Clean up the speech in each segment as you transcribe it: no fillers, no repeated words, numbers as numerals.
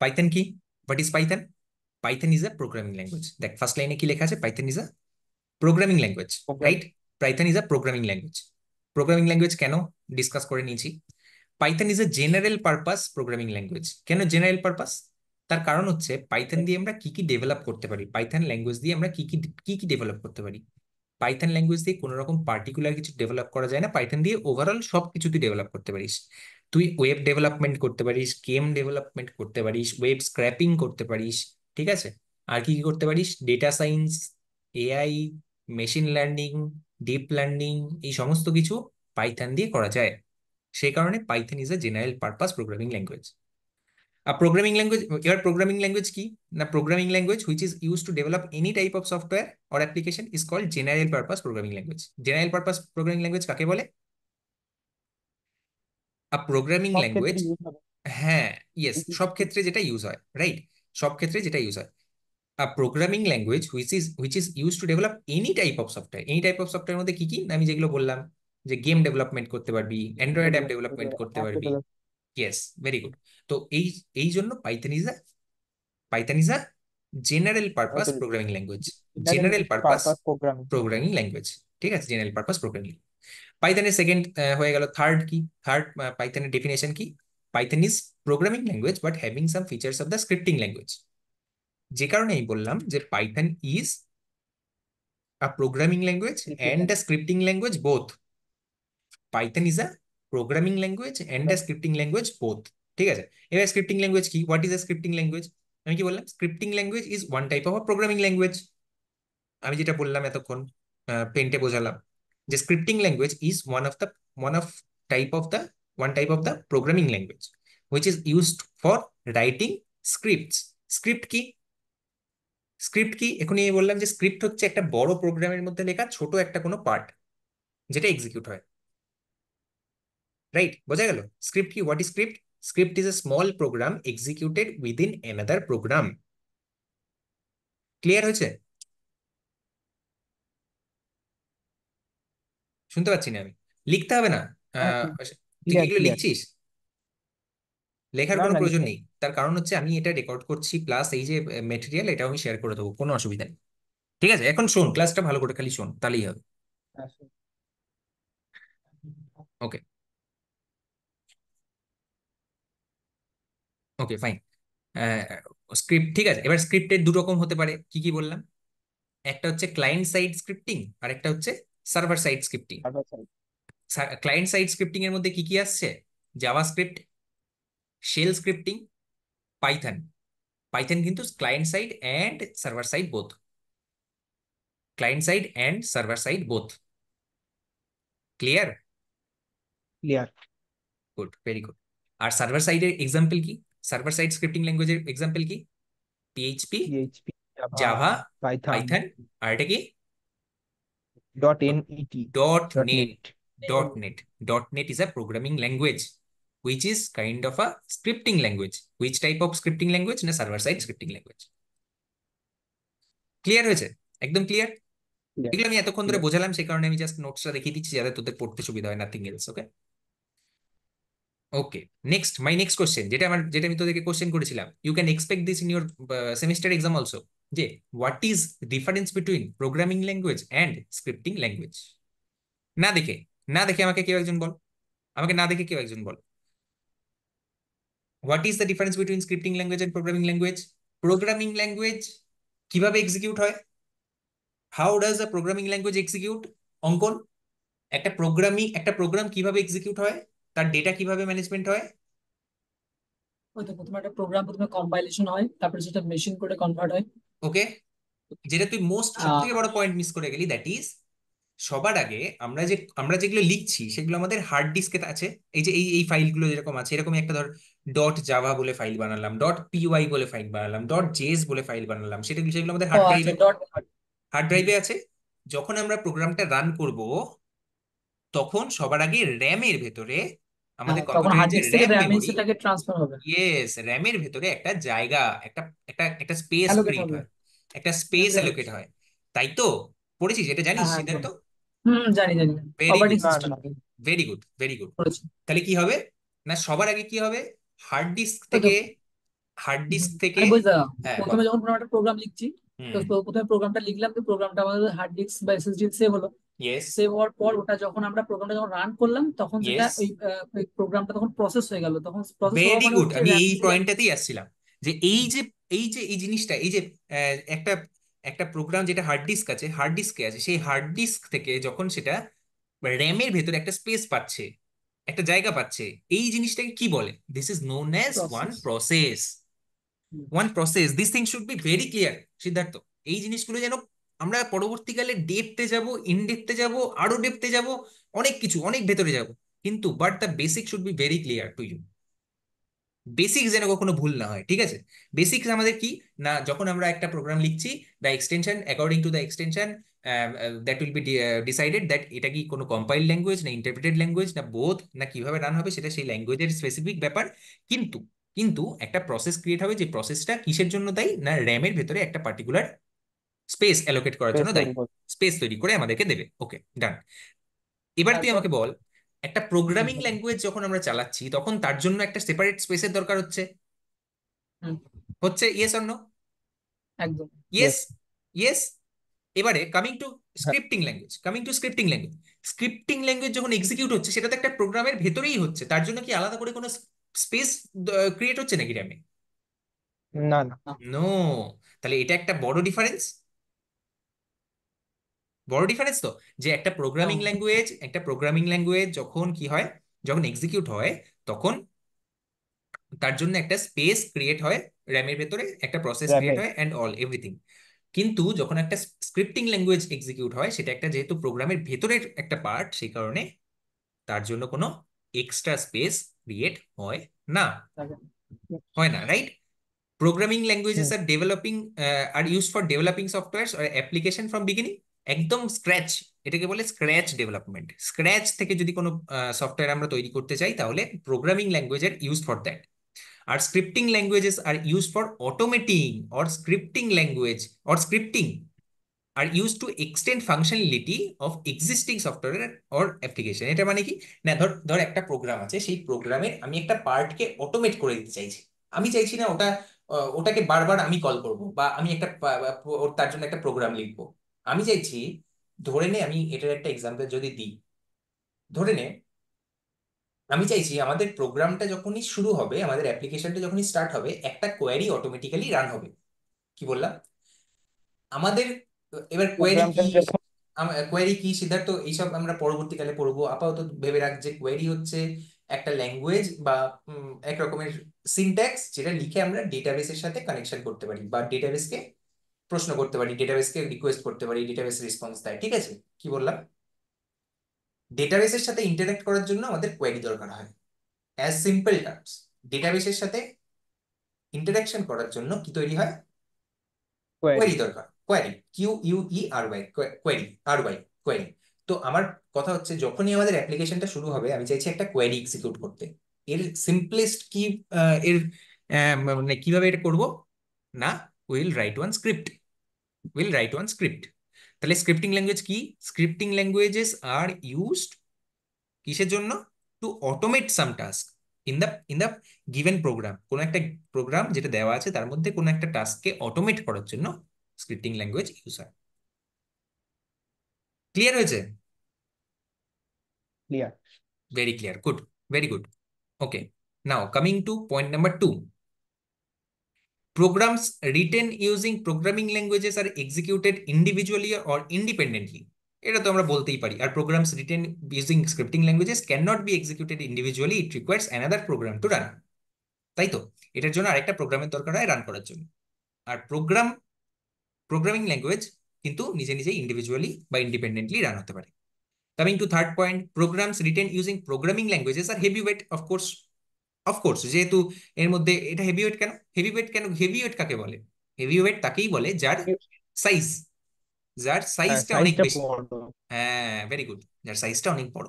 Python কি? What is Python? Python is a programming language. দেখ first লাইনে কি লেখা আছে, Python is a programming language, program. Right? Python is a programming language. Programming language কেন discuss করে নিয়েছি। Python is a general purpose programming language. কেন general purpose? তার কারণ হচ্ছে পাইথন দিয়ে আমরা কি কি ডেভেলপ করতে পারি, পাইথন ল্যাঙ্গুয়েজ দিয়ে আমরা কি কি ডেভেলপ করতে পারি। পাইথন ল্যাঙ্গুয়েজ দিয়ে কোনো রকম পার্টিকুলার কিছু ডেভেলপ করা যায় না, পাইথন দিয়ে ওভারঅল সব কিছু তুই ডেভেলপ করতে পারিস। তুই ওয়েব ডেভেলপমেন্ট করতে পারিস, গেম ডেভেলপমেন্ট করতে পারিস, ওয়েব স্ক্র্যাপিং করতে পারিস, ঠিক আছে? আর কি কি করতে পারিস? Data science, AI, machine learning, deep learning, এই সমস্ত কিছু পাইথন দিয়ে করা যায়। সেই কারণে Python is a general purpose programming language. A programming language, your programming language কি না, programming language which is used to develop any type of software or application is called general purpose programming language. General purpose programming language কাকে বলে? A programming সব ক্ষেত্রে language, use হবে। হ্যাঁ, yes, কিছু সব কিছু ক্ষেত্রে যেটা ইউজ হয়, রাইট? সব ক্ষেত্রে যেটা ইউজ হয়। A programming language which is used to develop any type of software. Any type of software মধ্যে কি কি না, আমি যেগুলো বললাম, যে গেম ডেভেলপমেন্ট করতে পারবি, অ্যান্ড্রয়েড অ্যাপ ডেভেলপ ডেভেলপমেন্ট করতে অ্যাপ পারবি। ডেভেলপ। Yes, very good. তো এই এই জন্য Python is a general purpose programming language. General general purpose purpose programming. Programming language, ঠিক আছে, জেনারেল পারপাস প্রোগ্রামিং। পাইথনের সেকেন্ড হয়ে গেল। থার্ড কি? থার্ড পাইথনের ডেফিনেশন কি? Python is programming language but having some features of the scripting language. যে কারণে আমি বললাম যে Python is a programming language and a scripting language both. Python is a programming language and a scripting language both, ঠিক আছে? এবার scripting language কি? What is a scripting language? আমি কি বললাম? Scripting language is one type of a programming language. আমি যেটা বললাম এতক্ষণ, পেন্টে বোঝালাম, যে scripting language is one of type of the one type of the programming language which is used for writing scripts. Script কি? স্ক্রিপ্ট কি এখনই আমি বললাম যে স্ক্রিপ্ট হচ্ছে একটা বড় প্রোগ্রামের মধ্যে লেখা ছোট একটা কোনো পার্ট, যেটা এক্সিকিউট হয়, রাইট? বোঝা গেল স্ক্রিপ্ট কি? What is script? Script is a small program executed within another program. Clear হয়েছে? শুনতে পাচ্ছি না আমি। লিখতে হবে না। হ্যাঁ, আহ, তুই কি ক্লিয়ার এগুলো ক্লিয়ার। লিখছিস? লেখার না কোনো না, প্রয়োজন লিখতে নেই, তার কারণ হচ্ছে আমি এটা রেকর্ড করছি, প্লাস এই যে মেটেরিয়াল এটাও আমি শেয়ার করে দেবো, কোনো অসুবিধা নেই। ঠিক আছে, এখন শোন, ক্লাসটা ভালো করে খালি শোন, তাহলেই হবে। ওকে, ওকে, ফাইন। স্ক্রিপ্ট, ঠিক আছে। এবার স্ক্রিপ্টের দু রকম হতে পারে, কি কি বললাম? একটা হচ্ছে ক্লায়েন্ট সাইড স্ক্রিপ্টিং, আর একটা হচ্ছে server side scripting. Client side scripting এর মধ্যে কি কি আসছে? JavaScript, shell scripting, Python. Python কিন্তু client side and server side both. Client side and server side both. Clear? Clear. Good, very good. আর সার্ভার সাইডের এক্সাম্পল কি? সার্ভার সাইড স্ক্রিপ্টিং ল্যাঙ্গুয়েজের এক্সাম্পল কি? PHP, PHP, Java, Java, Python, Python, আর এটা কি? Dot NET, dot dot NET. NET. Dot NET. Dot NET is a programming language which is kind of a scripting language. Which type of scripting language? না server side scripting language. Clear হয়েছে? একদম clear. Clear এগুলো আমি এতক্ষণ ধরে clear. বোঝালাম, সেই কারণে আমি জাস্ট নোটসটা দেখিয়ে দিচ্ছি যাতে তোদের পড়তে সুবিধা হয়, nothing else. Okay, okay. Next, my next question, যেটা আমি তোদেরকে কোশ্চেন করেছিলাম, you can expect this in your semester exam also, যে what is difference between programming language and scripting language. না দেখে, না দেখে আমাকে কেউ একজন বল, আমাকে না দেখে কেউ একজন বল, what is the difference between scripting language and programming language. Programming language কিভাবে এক্সিকিউট হয়? How does a programming language execute? Ankan, একটা প্রোগ্রাম কিভাবে এক্সিকিউট হয়, তার ডেটা কিভাবে ম্যানেজমেন্ট হয়? ওই তো প্রথমে একটা প্রোগ্রাম প্রথমে কম্পাইলেশন হয়, তারপরে সেটা মেশিন কোডে কনভার্ট হয়। ওকে, যেটা তুই সব আহ থেকে বড় পয়েন্ট মিস করে গেলি, দ্যাট ইজ সবার আগে আমরা যেগুলো লিখছি সেগুলো আমাদের হার্ড ডিস্কে আছে। এই যে এই ফাইলগুলো যেরকম আছে, এরকম একটা ধর ডট জাভা বলে ফাইল বানালাম, ডট পিওয়াই বলে ফাইল বানালাম, ডট জেএস বলে ফাইল বানালাম, সেগুলো আমাদের ও হার্ড আচ্ছা, ড্রাইভে, ডট। আছে। যখন আমরা প্রোগ্রামটা রান করব, তখন সবার আগে র্যামের ভেতরে, আমাদের তখন কম্পিউটারের হার্ড যে ডিস্ক থেকে র্যাম র্যামে মেমোরি, সেটাকে ট্রান্সফার হবে। ইয়েস, র্যামের ভেতরে একটা জায়গা, একটা একটা একটা স্পেস অ্যালোকেট ক্রিয়েট হবে, হয়, একটা স্পেস মেমরি অ্যালোকেট অ্যালোকেশন। হয়। তাই তো? পড়েছিস? এটা জানিস হ্যাঁ হ্যাঁ, একদম। সিদ্ধার্থ? জানি জানি। ভেরি গুড, অপারেটিং না সিস্টেম না, ভেরি গুড, ভেরি গুড। করেছি। তাহলে কি হবে? না, সবার আগে কি হবে? হার্ড ডিস্ক ওই তো। থেকে হার্ড ডিস্ক থেকে। আমি বুঝলাম। হ্যাঁ বল। প্রথমে যখন কোনো একটা প্রোগ্রাম লিখছি, তো হুম। প্রথমে প্রোগ্রামটা লিখলাম, তো প্রোগ্রামটা আমাদের হার্ড ডিস্ক বা এসএসডি সেভ হলো। ইয়েস। সেভ হওয়ার পর ওটা যখন আমরা প্রোগ্রামটা যখন রান করলাম, তখন সেটা ইয়েস, ওই প্রোগ্রামটা তখন প্রসেস হয়ে গেল। তখন প্রসেস হওয়া ভেরি মানে গুড। হচ্ছে আমি র্যাম এই থেকে। পয়েন্টটাতেই আসছিলাম, যে এই জিনিসটা, এই যে একটা একটা প্রোগ্রাম যেটা হার্ড ডিস্ক আছে, হার্ড ডিস্কে আছে, সেই হার্ড ডিস্ক থেকে যখন সেটা র্যামের ভেতরে একটা স্পেস পাচ্ছে, একটা জায়গা পাচ্ছে, এই জিনিসটাকে কি বলে? This is known as one process. Process. One process, this thing should be very clear, Siddharth. এই জিনিসগুলো যেন আমরা পরবর্তীকালে ডেপথে যাব, ইন ডেপথে যাব, আরো ডেপথে যাব, অনেক কিছু, অনেক ভেতরে যাব, কিন্তু but the basic should be very clear to you. Basics যেন কখনো ভুল না হয়, ঠিক আছে? বেসিক্স আমাদের কি, না যখন আমরা একটা প্রোগ্রাম লিখছি, the extension, according to the extension that will be decided that এটা কি কোনো কম্পাইল ল্যাঙ্গুয়েজ না ইন্টারপ্রেটেড ল্যাঙ্গুয়েজ না বোথ, না কিভাবে রান হবে সেটা সেই ল্যাঙ্গুয়েজের স্পেসিফিক ব্যাপার। কিন্তু কিন্তু একটা প্রসেস ক্রিয়েট হবে, যে প্রসেসটা কিসের জন্য দায়ী, না র্যামের ভেতরে একটা পার্টিকুলার স্পেস অ্যালোকেট করার স্পেস জন্য দায়ী, তৈরি করতে। স্পেস তৈরি করে আমাদেরকে দেবে। ওকে, ডান। এবার তুই তারপর আমাকে বল, একটা প্রোগ্রামিং ল্যাঙ্গুয়েজ যখন আমরা চালাচ্ছি, তখন তার জন্য একটা সেপারেট স্পেসের দরকার হচ্ছে, হুম, হচ্ছে ইয়েস অর নো? একদম। ইয়েস। ইয়েস। ইয়েস। এবারে coming to scripting language, scripting language যখন এক্সিকিউট হচ্ছে, সেটা তো একটা প্রোগ্রামের ভেতরেই হচ্ছে, তার জন্য কি আলাদা করে কোনো স্পেস ক্রিয়েট হচ্ছে নাকি র্যামে? না না। নো। তাহলে এটা একটা বড় ডিফারেন্স, বড় ডিফারেন্স তো, যে একটা প্রোগ্রামিং ল্যাঙ্গুয়েজ যখন কি হয়, যখন এক্সিকিউট হয়, তখন তার জন্য একটা স্পেস ক্রিয়েট হয়, র্যামের ভেতরে একটা প্রসেস র্যামে। ক্রিয়েট হয় অ্যান্ড অল এভরিথিং। কিন্তু যখন একটা স্ক্রিপ্টিং ল্যাঙ্গুয়েজ এক্সিকিউট হয়, সেটা একটা যেহেতু প্রোগ্রামের ভেতরের একটা পার্ট, সেই কারণে তার জন্য কোনো এক্সট্রা স্পেস ক্রিয়েট হয় না। হয় না, right? Programming languages hmm. are developing are used for developing softwares or application from beginning, একদম স্ক্র্যাচ। এটাকে বলে স্ক্র্যাচ ডেভেলপমেন্ট। স্ক্র্যাচ থেকে যদি কোনো সফটওয়্যার আমরা তৈরি করতে চাই, তাহলে programming language are used for that. আর scripting languages are used for automating, or scripting language or scripting are used to extend functionality of existing software or application. এটা মানে কি, না ধর ধর একটা প্রোগ্রাম আছে, সেই প্রোগ্রামের আমি একটা পার্টকে অটোমেট করে দিতে চাইছি। আমি চাইছি না ওটাকে বারবার আমি কল করব, বা আমি তার জন্য একটা প্রোগ্রাম লিখবো। আমি চাইছি, ধরে নে, আমি এটার একটা এক্সাম্পল যদি দিই, ধরে নে আমি চাইছি আমাদের প্রোগ্রামটা যখনই শুরু হবে, আমাদের অ্যাপ্লিকেশনটা যখনই স্টার্ট হবে, একটা কোয়ারি অটোমেটিক্যালি রান হবে। কি বললাম? আমাদের এবার কোয়েরি কি, প্রোগ্রামটা যখন। কোয়েরি কি সিদ্ধার্থ, এইসব আমরা পরবর্তীকালে পড়বো। আপাতত ভেবে রাখ যে কোয়েরি হচ্ছে একটা ল্যাঙ্গুয়েজ বা এক রকমের সিনট্যাক্স, যেটা লিখে আমরা ডেটাবেসের সাথে কানেকশন করতে পারি, বা ডেটাবেসকে প্রশ্ন করতে পারি, ডেটাবেসকে রিকোয়েস্ট করতে পারি, ডেটাবেস রেসপন্স দেয়, ঠিক আছে? কি বললাম? ডেটাবেসের সাথে ইন্টারাক্ট করার জন্য আমাদের কোয়েরি দরকার হয়। অ্যাজ সিম্পল টার্মস, ডেটাবেসের সাথে ইন্টারাকশন করার জন্য কি তৈরি হয়? কোয়েরি। কোয়েরি দরকার। Query, QUERY, query, RY, query. তো আমার কথা হচ্ছে, যখনই আমাদের অ্যাপ্লিকেশনটা শুরু হবে, আমি চাইছি একটা কোয়েরি এক্সিকিউট করতে। এর সিম্পলেস্ট কি, এর মানে কিভাবে এটা করব, না উইল রাইট ওয়ান স্ক্রিপ্ট। তাহলে স্ক্রিপ্টিং ল্যাঙ্গুয়েজ কি? স্ক্রিপ্টিং ল্যাঙ্গুয়েজেস আর ইউজড কিসের জন্য? To automate some task in the given program. কোনো একটা প্রোগ্রাম যেটা দেওয়া আছে, তার মধ্যে কোনো একটা টাস্ককে অটোমেট করার জন্য স্ক্রিপ্টিং ল্যাঙ্গুয়েজ ইউজ হয়। ক্লিয়ার হয়েছে? Clear. Very clear, good, very good. Okay, now coming two point number 2, programs written using programming languages are executed individually or independently। এটা তো আমরা বলতেই পারি। আর programs written using scripting languages cannot be executed individually, it requires another program to run। তাই তো, এটার জন্য আরেকটা প্রোগ্রামের দরকার হয় রান করার জন্য। আর প্রোগ্রামিং ল্যাঙ্গুয়েজ কিন্তু নিজে নিজে ইন্ডিভিজুয়ালি বা ইন্ডিপেন্ডেন্টলি রান হতে পারে। Coming to third point, programs written using programming languages are heavy weight. Of course, of course, যেহেতু এর মধ্যে এটা হেভি ওয়েট। কেন হেভি ওয়েট? কেন হেভি ওয়েট কাকে বলে? হেভি ওয়েট তাকেই বলে সাইজ যার হ্যাঁ, সাইজটা অনেক সাইজটা বেশি। বড়। হ্যাঁ, ভেরি গুড, যার সাইজটা অনেক বড়।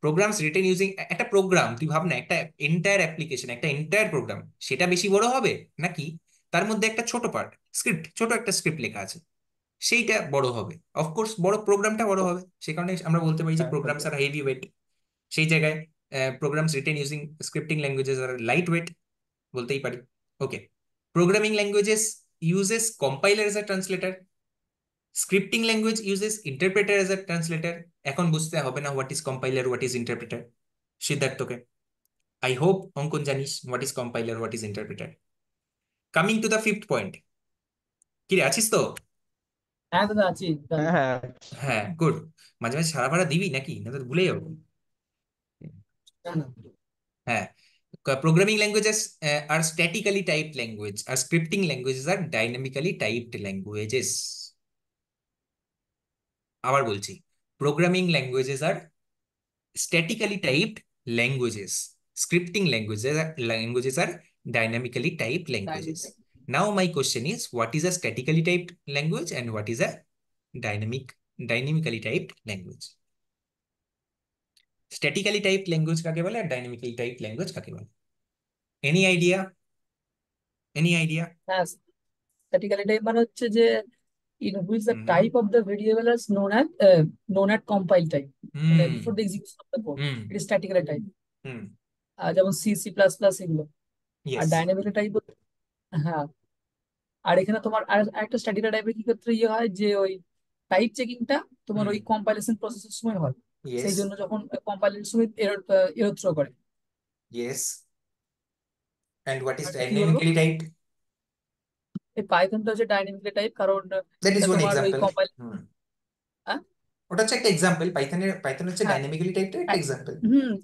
প্রোগ্রামস রিটেন ইউজিং, একটা প্রোগ্রাম তুই ভাব না, একটা এন্টায়ার অ্যাপ্লিকেশন, একটা এন্টায়ার প্রোগ্রাম, সেটা বেশি বড় হবে, নাকি তার মধ্যে একটা ছোট পার্ট, ছোট একটা স্ক্রিপ্ট লেখা আছে, সেইটা বড় হবে? অফকোর্স বড় প্রোগ্রামটা বড় হবে। সে কারণে আমরা বলতে পারি যে হ্যাঁ, প্রোগ্রামস আর হেভি ওয়েট। সেই জায়গায় programs written using scripting languages আর লাইট ওয়েট বলতেই পারি। Okay, programming languages uses compiler as a translator, scripting language uses interpreter as a translator. এখন বুঝতে হবে না what is compiler, what is interpreter সিদ্ধার্থকে। আই হোপ অঙ্কন জানিস what is compiler, what is interpreter. Coming to the fifth point, কি রে আছিস তো? হ্যাঁ দাদা আছি দাদা। হ্যাঁ হ্যাঁ। হ্যাঁ, গুড। মাঝে মাঝে সারা ভাড়া দিবি নাকি, না তো ভুলে যাবো। না না। হ্যাঁ, programming languages are statically typed language, R scripting languages are dynamically typed languages। আবার বলছি, programming languages are statically typed languages, scripting languages are dynamically typed languages. Dynamic. Now my question is, what is a statically typed language and what is a dynamically typed language? Statically typed language কাকে বলে আর dynamically typed language কাকে বলে? Any idea? Any idea? হ্যাঁ, statically type মানে হচ্ছে যে in which the hmm type of the variable is known at compile time, মানে হুম before the execution of the code, hmm it is statically type, হুম যেমন C C plus plus এগুলো। আর yes. Dynamically type, হ্যাঁ, আর এখানে তোমার আরেকটা statically টাইপের কি ক্ষেত্রে ইয়ে হয় যে ওই টাইপ চেকিংটা তোমার হুম ওই কম্পাইলেশন প্রসেসের সময় হয়। ইয়েস সেই জন্য যখন কম্পাইলেশনের সময় এরর এরর থ্রো করে। ইয়েস। And what is আর কি বলবো, dynamically typed? এই পাইথনটা হচ্ছে ডাইনামিক্যালি টাইপ, কারণ That is এটা one তোমার ওই example. কম্পাইল, হুম, ওটা হচ্ছে একটা এক্সাম্পল। পাইথন হচ্ছে হ্যাঁ ডাইনামিক্যালি টাইপড একটা এক্সাম্পল।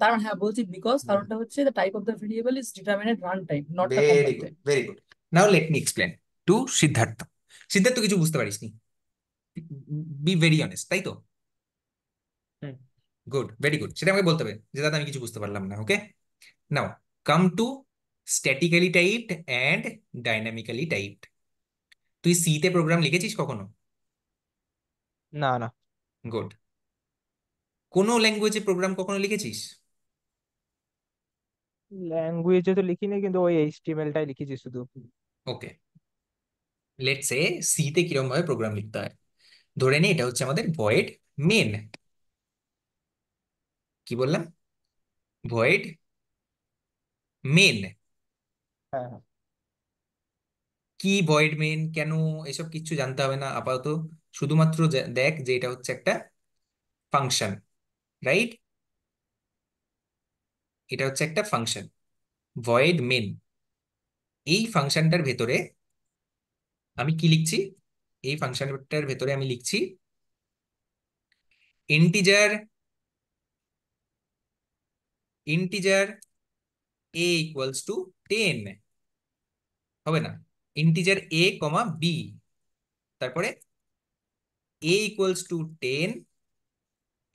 কারণ হ্যাঁ বলছি বিকজ হুম, কারণটা হচ্ছে the type of the variable is determined at run time, not the very compile good, time. Very good. Now let me explain to Siddharth. Siddharth কিছু বুঝতে পারিসনি, বি ভেরি অনেস্ট, তাই তো? হুম। গুড, ভেরি গুড, সেটা আমাকে বলতে হবে যে দাদা আমি কিছু বুঝতে পারলাম না। Okay, now come to statically typed and dynamically typed. তুই সি তে প্রোগ্রাম লিখেছিস কখনো? না না। গুড। কোনো ল্যাঙ্গুয়েজে প্রোগ্রাম কখনো লিখেছিস? ল্যাঙ্গুয়েজে তো লিখিনি, কিন্তু ওই এইচটিএমএল টাই লিখেছি শুধু। ওকে, লেটস সে সি তে কিরকম ভাবে প্রোগ্রাম লিখতে হয়। ধরে নি এটা হচ্ছে আমাদের ভয়েড মেন। কি বললাম? Void main. হ্যাঁ হ্যাঁ। কি ভয়েড মেন, কেন, এসব কিচ্ছু জানতে হবে না আপাতত। শুধুমাত্র দেখ যে এটা হচ্ছে একটা ফাংশন, রাইট? এটা হচ্ছে একটা ফাংশন, ভয়েড মেন। এই ফাংশনটার ভেতরে আমি কি লিখছি? এই ফাংশনটার ভেতরে আমি লিখছি integer, integer a equals to 10। হবে না? ইন্টিজার এ কমা বি, তারপরে a equals to 10,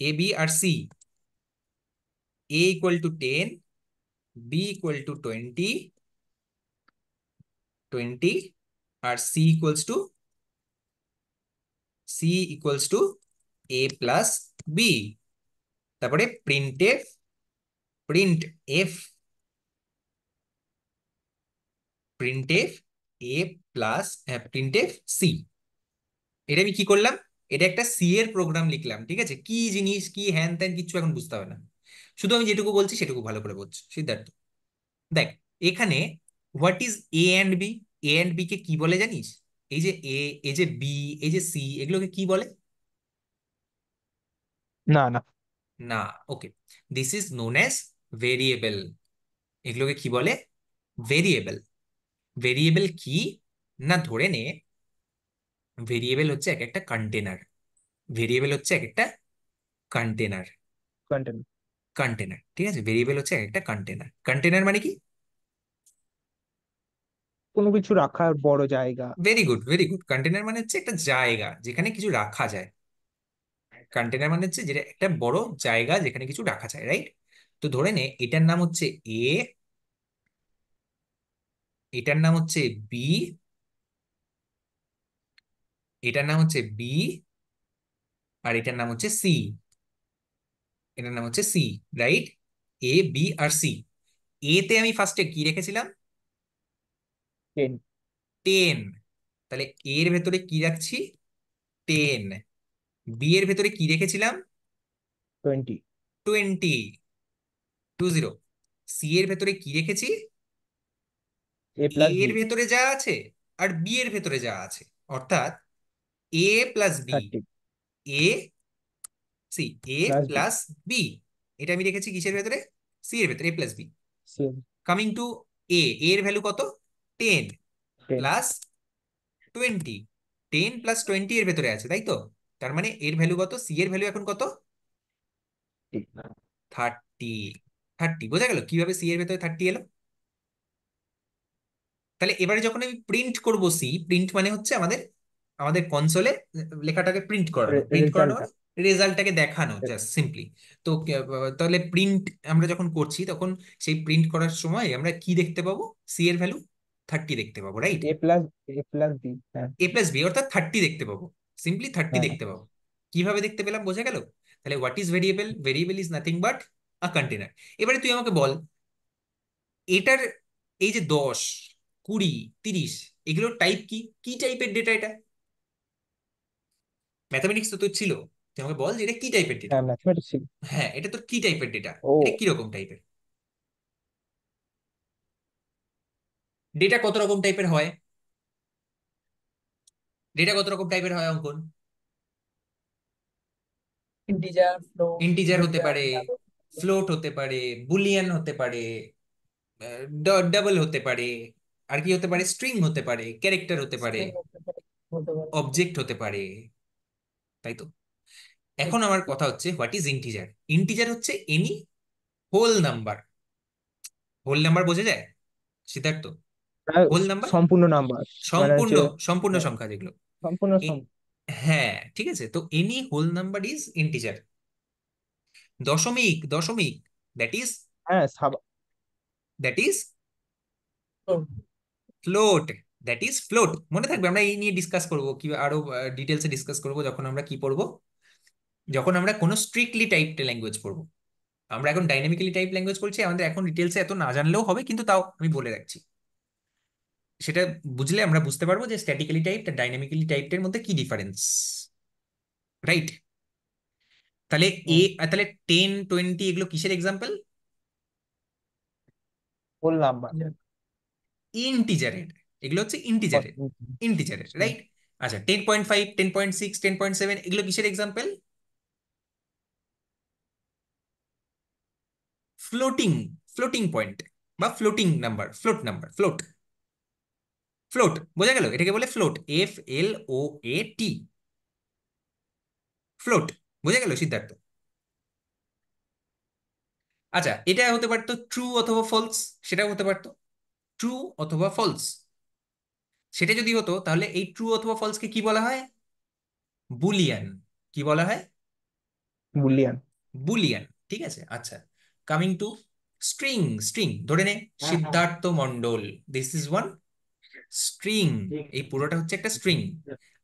a b আর c. A equal to 10, b equal to 20, 20, আর c equals to a plus b. তারপরে printf, printf a plus printf c. এটা আমি কি করলাম? এটা একটা সি এর প্রোগ্রাম লিখলাম, ঠিক আছে? কি জিনিস, কি হ্যান ত্যান কিচ্ছু এখন বুঝতে হবে না, শুধু আমি যেটুকু বলছি সেটুকু ভালো করে বলছি। সিদ্ধার্থ দেখ, এখানে what is a and b? A and b কে কি বলে জানিস? এই যে এ, এই যে বি, এই যে সি, এগুলোকে কি বলে? না না। না। Okay, this is known as variable. এগুলোকে কি বলে? ভেরিয়েবল। ভেরিয়েবল কি? না, ধরে নে ভেরিয়েবল হচ্ছে এক একটা কন্টেনার। ভেরিয়েবল হচ্ছে এক একটা কন্টেনার। কন্টিনিউ। কন্টেনার, ঠিক আছে? ভেরিয়েবল হচ্ছে এক একটা কন্টেনার। কন্টেনার মানে কি? কোনো কিছু রাখার বড় জায়গা। Very good, very good. Container মানে হচ্ছে একটা জায়গা যেখানে কিছু রাখা যায়। কন্টেনার মানে হচ্ছে যেটা একটা বড় জায়গা যেখানে কিছু রাখা যায়, রাইট? তো ধরে নে এটার নাম হচ্ছে এ, এটার নাম হচ্ছে বি, এটার নাম হচ্ছে বি, আর এটার নাম হচ্ছে সি। এটার নাম হচ্ছে সি, রাইট? এ বি আর সি। এ তে আমি ফার্স্টে কি রেখেছিলাম? 10। 10। তাহলে এর ভেতরে কি রাখছি? 10। বি এর ভেতরে কি রেখেছিলাম? 20। 20, 20। সি এর ভেতরে কি রেখেছি? এ এ প্লাস এর বি ভেতরে যা আছে আর বি এর ভেতরে যা আছে, অর্থাৎ a plus b, 30 a c, a plus b plus b, এটা আমি রেখেছি কিসের ভেতরে? সি এর ভেতরে, a plus b. C coming to a, এর ভ্যালু কত? 10 10 প্লাস 20, 10 প্লাস 20 এর ভেতরে আছে, তাই তো? তার মানে এর ভ্যালু কত? সি এর ভ্যালু এখন কত? 30। 30 বোঝা গেল কিভাবে সি এর ভেতরে 30 এলো? তাহলে এবারে যখন আমি প্রিন্ট করব সি, প্রিন্ট মানে হচ্ছে আমাদের আমাদের কনসোলে লেখাটাকে প্রিন্ট করানো। প্রিন্ট করানো রেজাল্টটা। মানে রেজাল্টটাকে দেখানো, জাস্ট সিম্পলি। তো তাহলে প্রিন্ট আমরা যখন করছি তখন সেই প্রিন্ট করার সময় আমরা কি দেখতে পাবো? সি এর ভ্যালু 30 দেখতে পাবো, রাইট? এ প্লাস বি, হ্যাঁ। এ প্লাস বি অর্থাৎ 30 দেখতে পাবো, সিম্পলি 30 হ্যাঁ, দেখতে পাবো। কিভাবে দেখতে পেলাম বোঝা গেল? তাহলে what is variable? Variable is nothing but a container. এবারে তুই আমাকে বল, এটার এই যে 10, 20, 30, এগুলোর টাইপ কি? কি টাইপের ডেটা এটা? ম্যাথামেটিক্স তো তোর ছিল, তুই আমাকে বল যে এটা কি টাইপের ডেটা। হ্যাঁ, ম্যাথমেটিক্স ছিল। হ্যাঁ, এটা তোর কি টাইপের ডেটা? এটা ও, কিরকম টাইপের ডেটা? কত রকম টাইপের হয় ডেটা? কত রকম টাইপের হয় অঙ্কন? ইন্টিজার, ফ্লোট, ইন্টিজার হতে বুলিয়ান, পারে, ডাবল, ফ্লোট হতে পারে, বুলিয়ান হতে পারে, ডাবল হতে পারে, আর কি হতে পারে? স্ট্রিং হতে পারে, ক্যারেক্টার হতে পারে, স্ট্রিং হতে পারে, হতে পারে। অবজেক্ট হতে পারে, তাই তো? ঠিক। এখন আমার কথা হচ্ছে হোয়াট ইজ ইন্টিজার? ইন্টিজার হচ্ছে any whole number. Whole number বোঝা যায় সিদ্ধার্থ? প্রায় হোল নাম্বার, সম্পূর্ণ নাম্বার, মানে সম্পূর্ণ হচ্ছে, সম্পূর্ণ হ্যাঁ, সংখ্যা যেগুলো। সম্পূর্ণ এ- হ্যাঁ, ঠিক আছে, তো any whole number is integer. দশমিক, দশমিক, দ্যাট ইজ হ্যাঁ, that is float. Float, that is float. মনে থাকবে, আমরা এই নিয়ে ডিসকাস করব, কি আরো ডিটেলসে ডিসকাস করব যখন আমরা কি পড়বো, যখন আমরা কোনো স্ট্রিক্টলি টাইপড ল্যাঙ্গুয়েজ পড়বো। আমরা এখন ডাইনামিক্যালি টাইপ ল্যাঙ্গুয়েজ পড়ছি, আমাদের এখন ডিটেলসে এত না জানলেও হবে, কিন্তু তাও আমি বলে রাখছি। সেটা বুঝলে আমরা বুঝতে পারবো যে স্ট্যাটিক্যালি টাইপড আর ডাইনামিক্যালি টাইপড এর মধ্যে কি ডিফারেন্স, রাইট? তাহলে তাহলে 10, 20 এগুলো কিসের এক্সাম্পল? Whole number. ইন্টিজারের। এগুলো হচ্ছে ইন্টিজারের, ইন্টিজারের, রাইট? আচ্ছা, 10.5, 10.6, 10.7 এগুলো কিসের এক্সাম্পল? ফ্লোটিং, ফ্লোটিং পয়েন্ট বা floating number, float number, float. Float বোঝা গেল, এটাকে বলে ফ্লোট, FLOAT, ফ্লোট। বোঝা গেল সিদ্ধার্থ? আচ্ছা, এটা হতে পারতো ট্রু অথবা ফলস, সেটাও হতে পারতো ট্রু অথবা ফলস। সেটা যদি হতো তাহলে এই ট্রু অথবা ফলসকে কি বলা হয়? বুলিয়ান। কি বলা হয়? বুলিয়ান। বুলিয়ান, ঠিক আছে। আচ্ছা, কামিং টু স্ট্রিং। স্ট্রিং ধরে নে Siddharth Mondal, this is one string. এই পুরোটা হচ্ছে একটা string.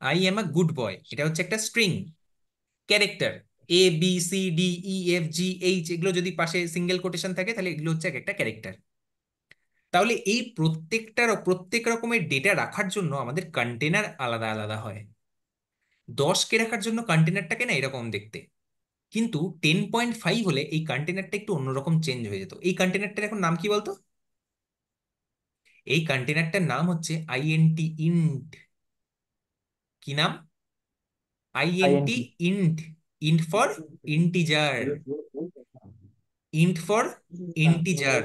I am a good boy, এটা হচ্ছে একটা স্ট্রিং। ক্যারেক্টার ABCDEFGH, এগুলো যদি পাশে সিঙ্গেল কোটেশন থাকে তাহলে এগুলো হচ্ছে এক একটা ক্যারেক্টার। তাহলে এই প্রত্যেক রকমের ডেটা রাখার জন্য আমাদের কন্টেনার আলাদা আলাদা হয়। 10কে রাখার জন্য কন্টেনারটাকে না এরকম দেখতে, কিন্তু 10.5 হলে এই কন্টেনারটা একটু অন্যরকম চেঞ্জ হয়ে যেত। এই কন্টেনারটার এখন নাম কি বলতো? এই কন্টেনারটার নাম হচ্ছে INT, ইন্ট। কি নাম? INT, int. Int. Int for integer, int for integer.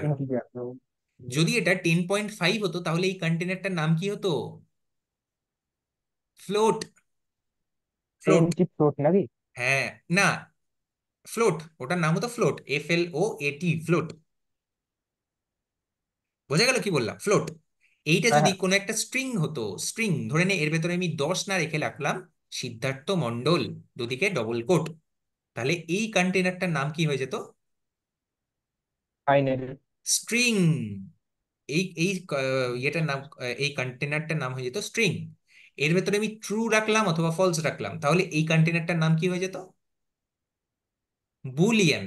যদি এটা 10.5 হতো তাহলে এই কন্টেনারটার নাম কি হতো? Float, float. আইএনটি ফ্লোট নাকি? হ্যাঁ, না, ফ্লোট, ওটার নাম হতো ফ্লোট, FLOAT, ফ্লোট। বোঝা গেল কি বললাম? ফ্লোট। এইটা হ্যাঁ, যদি হ্যাঁ, কোনো একটা স্ট্রিং হতো, স্ট্রিং ধরে নে, এর ভেতরে আমি 10 না রেখে রাখলাম সিদ্ধার্থ মন্ডল, দুদিকে ডবল কোট, তাহলে এই কন্টেনারটার নাম কি হয়ে যেত? বাইনারি। স্ট্রিং। এই এই ইয়েটার নাম, এই কন্টেনারটার নাম হয়ে যেত স্ট্রিং। এর ভেতরে আমি ট্রু রাখলাম অথবা ফলস রাখলাম, তাহলে এই কন্টেনারটার নাম কি হয়ে যেত? Boolean,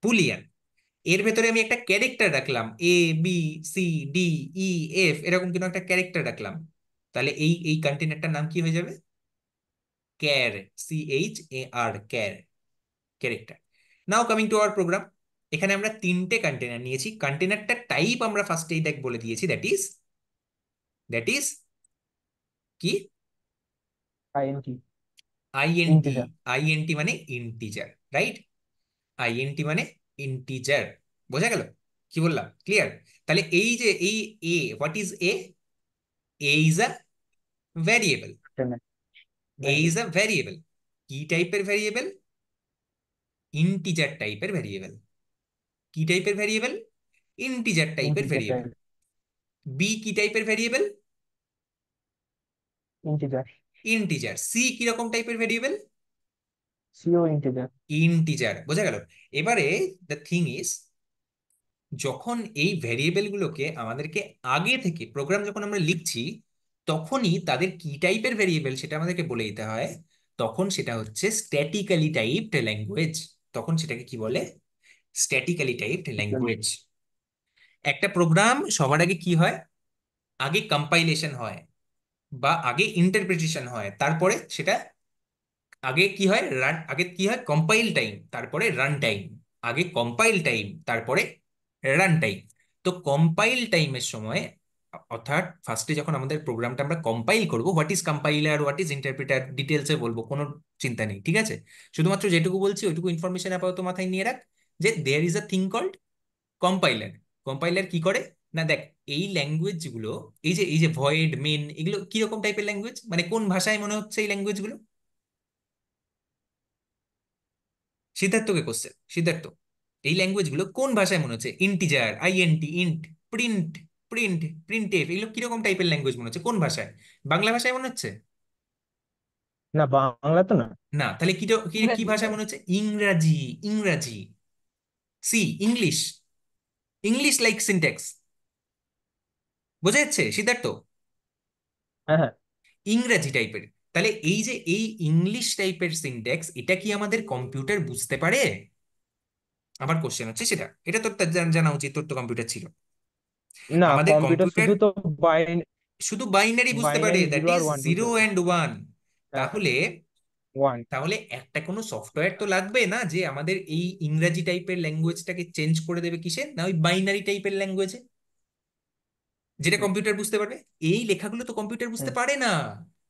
Boolean. এর ভেতরে আমি একটা ক্যারেক্টার রাখলাম, ABCDEF, এরকম কোনো একটা ক্যারেক্টার রাখলাম, তাহলে এই কন্টেনারটার নাম কি হয়ে যাবে? Car, CHAR, car, character. Now coming to our programme. এখানে আমরা তিনটে কন্টেনার নিয়েছি, কন্টেনারটা টাইপ আমরা ফার্স্টেই বলে দিয়েছি, দ্যাট ইজ দ্যাট ইজ কি? INT, INT. ইন্টিজার। আইএনটি মানে ইন্টিজার, রাইট? আইএনটি মানে ইন্টিজার। বোঝা গেল কি বললাম? ক্লিয়ার? তাহলে এই যে এই a, what is a? A is a variable. A is a variable. কি টাইপের ভ্যারিয়েবল? ইন্টিজার টাইপের ভ্যারিয়েবল। কি টাইপের ভ্যারিয়েবল? ইন্টিজার টাইপের ইন্টিজার ভ্যারিয়েবল। টাইপ, বি কি টাইপের ভ্যারিয়েবল? ইন্টিজার। ইন্টিজার। সি কিরকম টাইপের ভ্যারিয়েবল? CO integer. ইন্টিজার। বোঝা গেল? এবারে দ্য থিং ইজ, যখন এই ভ্যারিয়েবল গুলোকে আমাদেরকে আগে থেকে প্রোগ্রাম যখন আমরা লিখছি, তখনই তাদের কি টাইপের ভ্যারিয়েবল সেটা আমাদেরকে বলে দিতে হয়। তখন সেটা হচ্ছে স্ট্যাটিক্যালি টাইপড ল্যাঙ্গুয়েজ। তখন সেটাকে কি বলে? Statically typed language. একটা প্রোগ্রাম সবার আগে কি হয়? আগে কম্পাইলেশন হয় বা আগে ইন্টারপ্রিটেশন হয়, তারপরে সেটা আগে কি হয়, রান, আগে কি হয় কম্পাইল টাইম, তারপরে রান টাইম। আগে কম্পাইল টাইম, তারপরে রান টাইম। তো কম্পাইল টাইমের সময়, অর্থাৎ ফার্স্টে যখন আমাদের প্রোগ্রামটা আমরা কম্পাইল করব, what is compiler, what is interpreter, ডিটেলসে বলবো, কোনো চিন্তা নেই, ঠিক আছে? শুধুমাত্র যেটুকু বলছি ওইটুকু ইনফরমেশন আপাতত মাথায় নিয়ে রাখ, যে there is a thing called compiler. Compiler কি করে না, দেখ, এই ল্যাঙ্গুয়েজ গুলো, এই যে ভয়েড, মেন, এগুলো কিরকম টাইপের ল্যাঙ্গুয়েজ, মানে কোন ভাষায় মনে হচ্ছে এই ল্যাঙ্গুয়েজ গুলো? সিদ্ধার্থকে কোশ্চেন, সিদ্ধার্থ, এই ল্যাঙ্গুয়েজ গুলো কোন ভাষায় মনে হচ্ছে? Integer, int, int, print, printf, এগুলো কিরকম টাইপের ল্যাঙ্গুয়েজ মনে হচ্ছে? কোন ভাষায়? বাংলা ভাষায় মনে হচ্ছে? না, বাংলা তো না। না, তাহলে কি কি কি ইংরেজি ভাষায় ভাই। মনে হচ্ছে? ইংরাজি। ইংরাজি। See, English. English like syntax. বোঝা যাচ্ছে সিদ্ধার্থ? হ্যাঁ, হ্যাঁ। ইংরাজি টাইপের। তাহলে এই যে এই ইংলিশ টাইপের সিনট্যাক্স, এটা কি আমাদের কম্পিউটার বুঝতে পারে? আমার কোশ্চেন হচ্ছে সেটা। এটা তোর তো জানা উচিত, তোর তো কম্পিউটার ছিল। না, আমাদের কম্পিউটার কম্পিউটার শুধু তো শুধু বাইনারি বুঝতে পারে, বাইনারি দ্যাট জিরো আর ইজ ওয়ান জিরো বুঝতে পারি। And one. হ্যাঁ, হ্যাঁ। তাহলে ওয়ান। তাহলে একটা কোনো সফটওয়্যার তো লাগবে না, যে আমাদের এই ইংরাজি টাইপের ল্যাঙ্গুয়েজটাকে চেঞ্জ করে দেবে কিসে, না ওই বাইনারি টাইপের ল্যাঙ্গুয়েজে, যেটা কম্পিউটার বুঝতে পারবে। এই লেখাগুলো তো কম্পিউটার বুঝতে পারে না।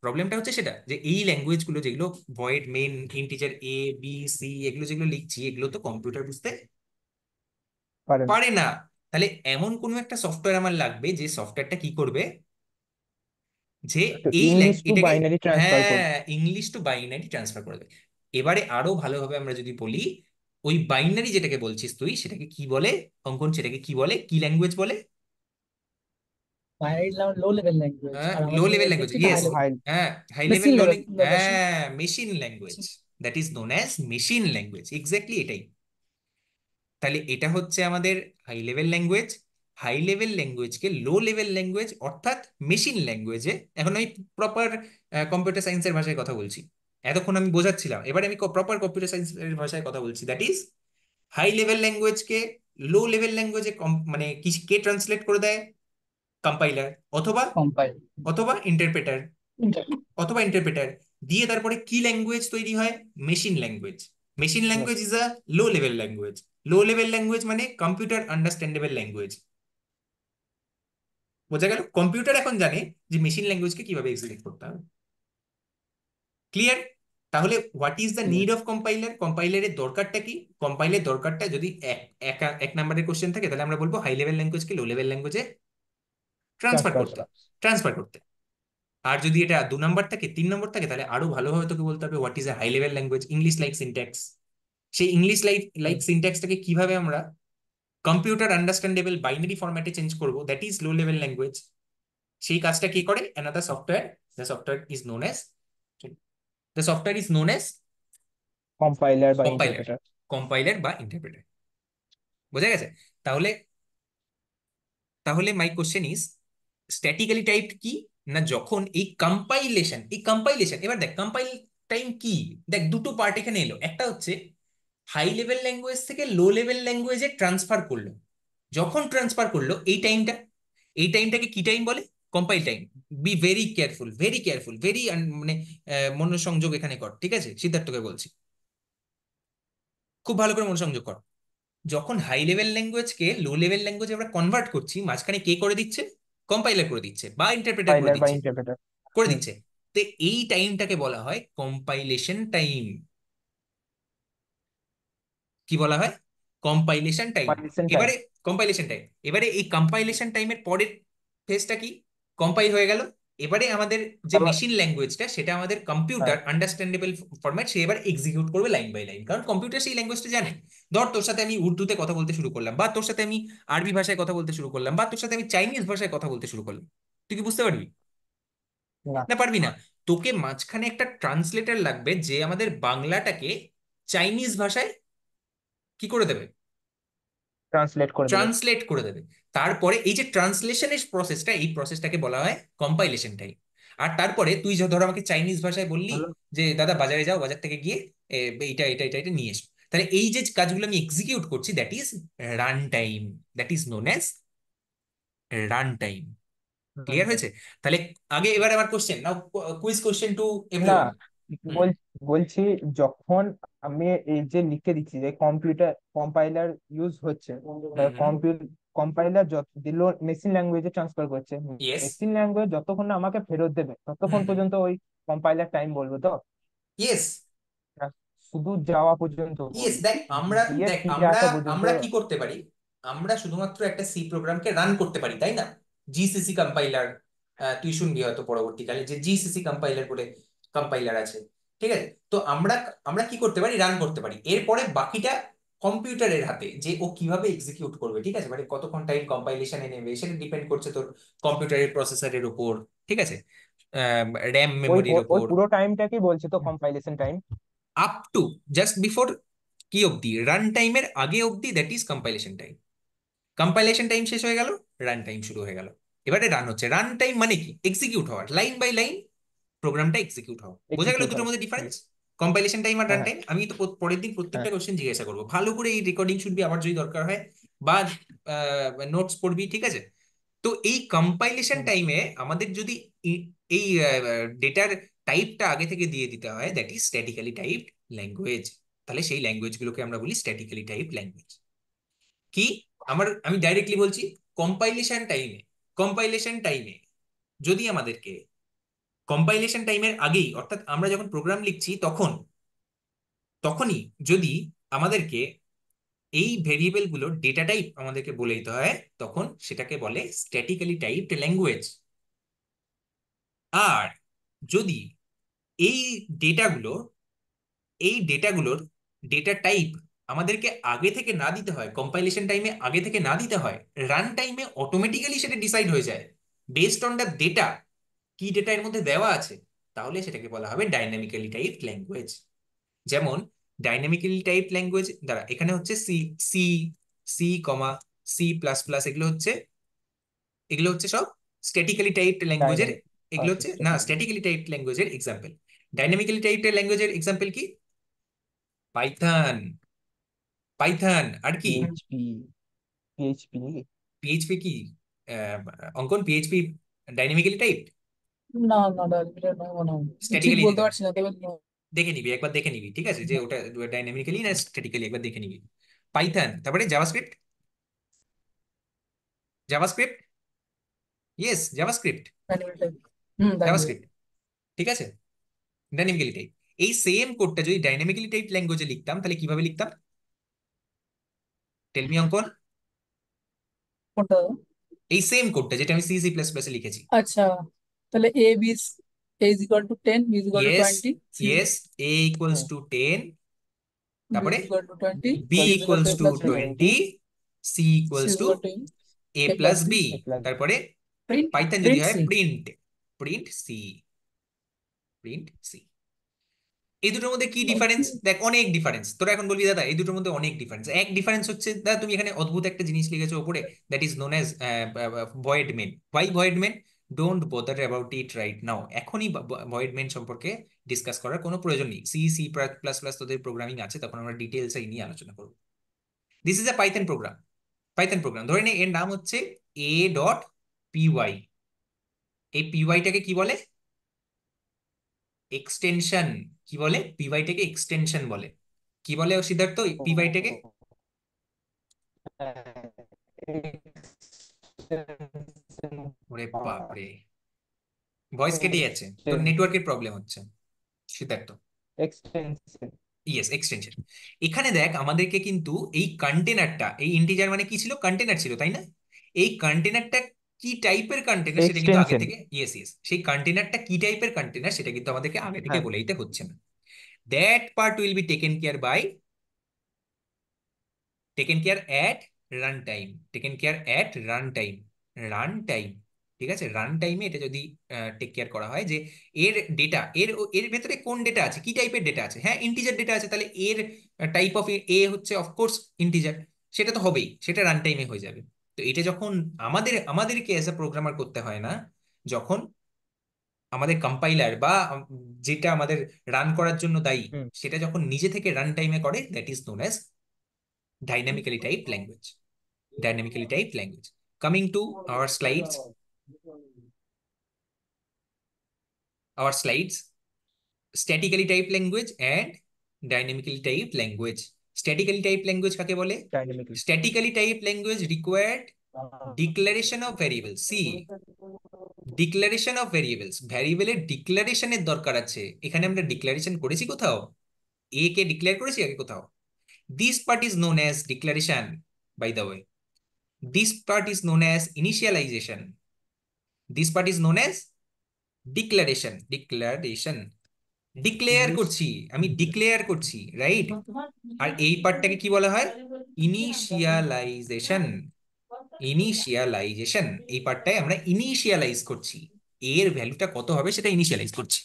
প্রবলেমটা হচ্ছে সেটা, যে এই ল্যাঙ্গুয়েজগুলো যেগুলো ভয়েড, মেন, ইন্টিজার, এ, বি, সি, এগুলো যেগুলো লিখছি, এগুলো তো কম্পিউটার বুঝতে পারে না। পারে না। তাহলে এমন কোনো একটা সফটওয়্যার আমার লাগবে, যে সফটওয়্যারটা কি করবে, যে তো এই ইংলিশ টু এটাকে, বাইনারি ট্রান্সফার হ্যাঁ, করবে। ইংলিশ টু বাইনারি ট্রান্সফার করে দেবে। এবারে আরো ভালোভাবে আমরা যদি বলি, ওই বাইনারি যেটাকে বলছিস তুই, সেটাকে কি বলে অঙ্কন, সেটাকে কি বলে, কি ল্যাঙ্গুয়েজ বলে? বাইনারি লো লেভেল ল্যাঙ্গুয়েজ, হ্যাঁ, আর লো আমাদের লেভেল ল্যাঙ্গুয়েজ, অবজেক্টিভটা ইয়েস। High level. হাই। হ্যাঁ, high level, machine low, level. Machine. হ্যাঁ, machine language, that is known as machine language, exactly এটাই। তাহলে এটা হচ্ছে আমাদের high level language. High level ল্যাঙ্গুয়েজকে লো লেভেল ল্যাঙ্গুয়েজ অর্থাৎ মেশিন ল্যাঙ্গুয়েজে, এখন আমি প্রপার কম্পিউটার সায়েন্সের ভাষায় কথা বলছি, এতক্ষণ আমি বোঝাচ্ছিলাম, এবারে আমি প্রপার কম্পিউটার সায়েন্সের ভাষায় কথা বলছি, দ্যাট ইজ হাই লেভেল ল্যাঙ্গুয়েজকে লো লেভেল ল্যাঙ্গুয়েজে মানে কি, কে ট্রান্সলেট করে দেয়? কম্পাইলার, অথবা কম্পাইল। ইন্টারপ্রেটার, দিয়ে তারপরে কি ল্যাঙ্গুয়েজ তৈরি হয়? Machine language. Machine language is a low level language. Low level language মানে কম্পিউটার আন্ডারস্ট্যান্ডেবল ল্যাঙ্গুয়েজ। বোঝা গেল? কম্পিউটার এখন জানে যে মেশিন ল্যাঙ্গুয়েজকে কিভাবে এক্সিকিউট করতে হবে। ক্লিয়ার? তাহলে what is the need of compiler? কম্পাইলারের দরকারটা কি? কম্পাইলের দরকারটা যদি এক এক এক নাম্বারের কোশ্চেন থাকে, তাহলে আমরা বলবো হাই লেভেল ল্যাঙ্গুয়েজকে লো লেভেল ল্যাঙ্গুয়েজে ট্রান্সফার ট্রান্সফার করতে, করা। ট্রান্সফার করতে। আর যদি এটা 2 নম্বর থাকে, 3 নম্বর থাকে, তাহলে আরো ভালোভাবে তোকে বলতে হবে what is a high level language, English like syntax. সেই ইংলিশ লাইক লাইক সিনট্যাক্সটাকে কিভাবে আমরা কম্পিউটার আন্ডারস্ট্যান্ডেবল বাইনারি ফরম্যাটে চেঞ্জ করবো, that is low level language. সেই কাজটা কে করে? Another software. The software is known as the software is known as compiler বা কম্পাইলার। ইন্টারপ্রেটার। কম্পাইলার বা ইন্টারপ্রেটার। বোঝা গেছে? তাহলে তাহলে my question is, statically typed কি, না যখন এই কম্পাইলেশন এবার দেখ, কম্পাইল টাইম কি, দেখ দুটো পার্ট এখানে এলো, একটা হচ্ছে হাই লেভেল ল্যাঙ্গুয়েজ থেকে লো লেভেল ল্যাঙ্গুয়েজে ট্রান্সফার করলো। যখন ট্রান্সফার করলো, এই টাইমটাকে কি টাইম বলে? Compile time. Be very careful, very careful, very, মানে মনোসংযোগ এখানে কর, ঠিক আছে? সিদ্ধার্থকে বলছি, খুব ভালো করে মনোসংযোগ কর। যখন হাই লেভেল ল্যাঙ্গুয়েজকে লো লেভেল ল্যাঙ্গুয়েজে আমরা কনভার্ট করছি, মাঝখানে কে করে দিচ্ছে? কম্পাইলার করে দিচ্ছে বা ইন্টারপ্রেটার করে কম্পাইলার বা দিচ্ছে, ইন্টারপ্রেটার। করে হুম। দিচ্ছে। তো এই টাইমটাকে বলা হয় কম্পাইলেশন টাইম। কি বলা হয়? Compilation time. Compilation time. এবারে কম্পাইলেশন টাইম, এবারে এই কম্পাইলেশন টাইমের পরের ফেজটা কি? কম্পাইল হয়ে গেল, এবারে আমাদের যে তারপর মেশিন ল্যাঙ্গুয়েজটা সেটা আমাদের হ্যাঁ। কম্পিউটার আন্ডারস্ট্যান্ডেবল ফরম্যাট, সে এবার এক্সিকিউট করবে লাইন বাই লাইন, কারণ কম্পিউটার সেই ল্যাঙ্গুয়েজটা জানে। ধর তোর সাথে আমি উর্দুতে কথা বলতে শুরু করলাম, বা তোর সাথে আমি আরবি ভাষায় কথা বলতে শুরু করলাম, বা তোর সাথে আমি চাইনিজ ভাষায় কথা বলতে শুরু করলাম, তুই কি বুঝতে পারবি? না, না পারবি না। তোকে মাঝখানে একটা ট্রান্সলেটর লাগবে যে আমাদের বাংলাটাকে চাইনিজ ভাষায় কি করে দেবে? ট্রান্সলেট করে দেবে। ট্রান্সলেট করে দেবে। তারপরে এই যে ট্রান্সলেশনের প্রসেসটা, এই প্রসেসটাকে বলা হয় কম্পাইলেশন টাইম। আর তারপরে তুই ধর আমাকে চাইনিজ ভাষায় বললি ভালো। যে দাদা বাজারে যাও, বাজার থেকে গিয়ে এইটা এটা এটা এটা নিয়ে এসো, তাহলে এই যে কাজগুলো আমি এক্সিকিউট করছি, that is run time, that is known as run time. Clear হয়েছে? তাহলে আগে এবার আমার কোশ্চেন নাও, কুইজ কোশ্চেন টু না, এভরিওয়ান। বল বলছি, যখন আমি এই যে লিখে দিচ্ছি যে কম্পিউটার কম্পাইলার ইউজ হচ্ছে, কম্পাইলার যত দিল মেশিন ল্যাঙ্গুয়েজে ট্রান্সফার করছে, ইয়েস। মেশিন ল্যাঙ্গুয়েজ যতক্ষণ না আমাকে ফেরত দেবে ততক্ষণ হুম হুম। পর্যন্ত ওই কম্পাইলার টাইম বলবো তো? ইয়েস। না, শুধু যাওয়া পর্যন্ত ইয়েস, দেখ আমরা, দিয়ে দেখ ফিরে আমরা আসা পর্যন্ত? আমরা কি করতে পারি? আমরা শুধুমাত্র একটা সি প্রোগ্রামকে রান করতে পারি, তাই না? জিসিসি কম্পাইলার, তুই শুনবি হয়তো পরবর্তীকালে যে জিসিসি কম্পাইলার বলে কম্পাইলার আছে। ঠিক আছে, তো আমরা আমরা কি করতে পারি? রান করতে পারি। এরপরে বাকিটা কম্পিউটারের হাতে, যে ও কিভাবে এক্সিকিউট করবে। ঠিক আছে, মানে কতক্ষণ টাইম কম্পাইলেশনে নেবে সেটা ডিপেন্ড করছে তোর কম্পিউটারের প্রসেসরের উপর। ঠিক আছে, র্যাম ওই মেমোরির ওই উপর। পুরো টাইমটাকে বলছে তো compilation time? Up to just before কি অবধি? রান টাইমের আগে অবধি, that is compilation time. Compilation time শেষ হয়ে গেল, রান টাইম শুরু হয়ে গেল। এবারে রান হচ্ছে। রান টাইম মানে কি? এক্সিকিউট হওয়ার, লাইন বাই লাইন প্রোগ্রামটা এক্সিকিউট হওয়া। বোঝা গেল এক্সিকিউট দুটোর হবে। মধ্যে ডিফারেন্স, কম্পাইলেশন টাইম আর হ্যাঁ রান হ্যাঁ টাইম। আমি তো পরের দিন হ্যাঁ। প্রত্যেকটা কোশ্চেন জিজ্ঞাসা করবো, ভালো করে এই রেকর্ডিং শুনবি আবার যদি দরকার হয়, বা নোটস পড়বি। ঠিক আছে, তো এই কম্পাইলেশন হুম। টাইমে আমাদের যদি এই ডেটার টাইপটা আগে থেকে দিয়ে দিতে হয়, that is statically typed language, তাহলে সেই ল্যাঙ্গুয়েজগুলোকে আমরা বলি স্ট্যাটিক্যালি টাইপড ল্যাঙ্গুয়েজ। কি, আমি ডাইরেক্টলি বলছি, কম্পাইলেশন টাইমে, কম্পাইলেশন টাইমে যদি আমাদেরকে কম্পাইলেশন টাইমের আগেই, অর্থাৎ আমরা যখন প্রোগ্রাম লিখছি তখন, তখনই যদি আমাদেরকে এই ভেরিয়েবল গুলোর ডেটা টাইপ আমাদেরকে বলে দিতে হয়, তখন সেটাকে বলে স্ট্যাটিক্যালি টাইপড ল্যাঙ্গুয়েজ। আর যদি এই ডেটাগুলো, এই ডেটাগুলোর ডেটা টাইপ আমাদেরকে আগে থেকে না দিতে হয়, কম্পাইলেশন টাইমে আগে থেকে না দিতে হয়, রান টাইমে অটোমেটিক্যালি সেটা ডিসাইড হয়ে যায় বেসড অন দ্য ডেটা, কি ডেটা এর মধ্যে দেওয়া আছে, তাহলে সেটাকে বলা হবে ডাইনামিক্যালি টাইপড ল্যাঙ্গুয়েজ। যেমন ডাইনামিক্যালি টাইপড ল্যাঙ্গুয়েজ দ্বারা এখানে হচ্ছে C, C, c comma C plus plus, এগুলো হচ্ছে সব স্ট্যাটিক্যালি টাইপড ল্যাঙ্গুয়েজের। ডাইনামিক। এগুলো হচ্ছে না, স্ট্যাটিক্যালি টাইপড ল্যাঙ্গুয়েজের এক্সাম্পল। ডাইনামিক্যালি টাইপড ল্যাঙ্গুয়েজের এক্সাম্পল কি? পাইথন, পাইথন আর কি? পিএইচপি। পিএইচপি। পিএইচপি কি? আহ, অঙ্কন, পিএইচপি ডাইনামিক্যালি টাইপড? না না এটা না মনে হয়। ঠিক স্ট্যাটিক্যালি বলতে দিতে হয়, পারছি না তবে দেখে নিবি একবার, দেখে নিবি। ঠিক আছে, যে ওটা ডাইনামিক্যালি না স্ট্যাটিক্যালি, একবার দেখে নিবি। পাইথন, তারপরে JavaScript, JavaScript, yes JavaScript, animal type. Hmm, জানি। জাভাস্ক্রিপ্ট। ঠিক আছে, ডাইনামিক্যালি টাইপ। এই সেম কোডটা যদি ডাইনামিক্যালি টাইপ ল্যাঙ্গুয়েজে লিখতাম তাহলে কিভাবে লিখতাম? টেল মি অঙ্কন। কোনটা? এই সেম কোডটা যেটা আমি সি সি প্লাস প্লাসে লিখেছি। আচ্ছা, তাহলে a is equal to 10, b is equal to yes, 20, c yes, a equals hmm. To 10, b তারপরে is equal to 20, b c is equal to equals a to plus b, 20। 20, c c equals is to equal to a a plus plus b. B, a plus. তারপরে print Python যদি print হয় c. Print, print c, print c. এই দুটোর মধ্যে কি difference? ওকে। দেখ অনেক difference. তোরা এখন বলবি দাদা এই দুটোর মধ্যে অনেক ডিফারেন্স। এক ডিফারেন্স হচ্ছে, দাদা তুমি এখানে অদ্ভুত একটা জিনিস লিখেছো উপরে, that is known as void main. Why void main? Don't bother about it right now, এখনই ভয়েড মেন সম্পর্কে ডিসকাস করার কোনো প্রয়োজন নেই। সি, সি প্লাস প্লাস তোদের প্রোগ্রামিং আছে, তখন আমরা ডিটেলস এই নিয়ে আলোচনা করবো। This is a Python program. Python program ধরে নে এর নাম হচ্ছে এ ডট পিওয়াই। এই পিওয়াইটাকে কি বলে? এক্সটেনশন। কি বলে? পিওয়াইটাকে এক্সটেনশন বলে। কি বলে ও সিদ্ধার্থ পিওয়াইটাকে? ওরে বাপরে, ভয়েস কেটে যাচ্ছে, তোর নেটওয়ার্কের প্রবলেম হচ্ছে সিদ্ধার্থ। এক্সটেনশন। Yes, extension. এখানে দেখ আমাদেরকে কিন্তু এই কন্টেনারটা, এই ইন্টিজার মানে কি ছিল, কন্টেনার ছিল তাই না? এই কন্টেনারটা কি টাইপের কন্টেনার সেটা কিন্তু আগে এক্সটেনশন। থেকে, ইয়েস ইয়েস, সেই কন্টেনারটা কি টাইপের কন্টেনার সেটা কিন্তু আমাদেরকে আগে থেকে হ্যাঁ। বলে দিতে হচ্ছে না। That part will be taken care bye, taken care at run time, taken care at run time, run time. ঠিক আছে, রান টাইমে এটা যদি টেক কেয়ার করা হয় যে এর ডেটা, এর ভেতরে কোন ডেটা আছে, কি টাইপের ডেটা আছে, হ্যাঁ ইন্টিজার ডেটা আছে, তাহলে এর টাইপ অফ এ হচ্ছে অফকোর্স ইন্টিজার, সেটা তো হবেই, সেটা রান টাইমে হয়ে যাবে। তো এটা যখন আমাদেরকে অ্যাজ আ প্রোগ্রামার করতে হয় না, যখন আমাদের কম্পাইলার বা যেটা আমাদের রান করার জন্য দায়ী, হুম। সেটা যখন নিজে থেকে রান টাইমে করে, that is known as dynamically typed language. Dynamically typed language. Coming to our slides, our slides, statically typed language and dynamically typed language. Statically typed language কাকে বলে? Dynamically. Statically typed language required declaration of variables. See, declaration of variables, ভ্যারিয়েবলের ডিক্লারেশনের দরকার আছে। এখানে আমরা declaration করেছি কোথাও? এ কে declare করেছি আগে কোথাও? This part is known as declaration, by the way. This part is known as initialization. This part is known as declaration. Declaration, declare this. করছি, আমি ডিক্লেয়ার করছি, রাইট? আর এই পার্টটাকে কি বলা হয়? ইনিশিয়ালাইজেশন। ইনিশিয়ালাইজেশন, এই পার্টটাই আমরা ইনিশিয়ালাইজ করছি, এর ভ্যালুটা কত হবে সেটা ইনিশিয়ালাইজ করছি।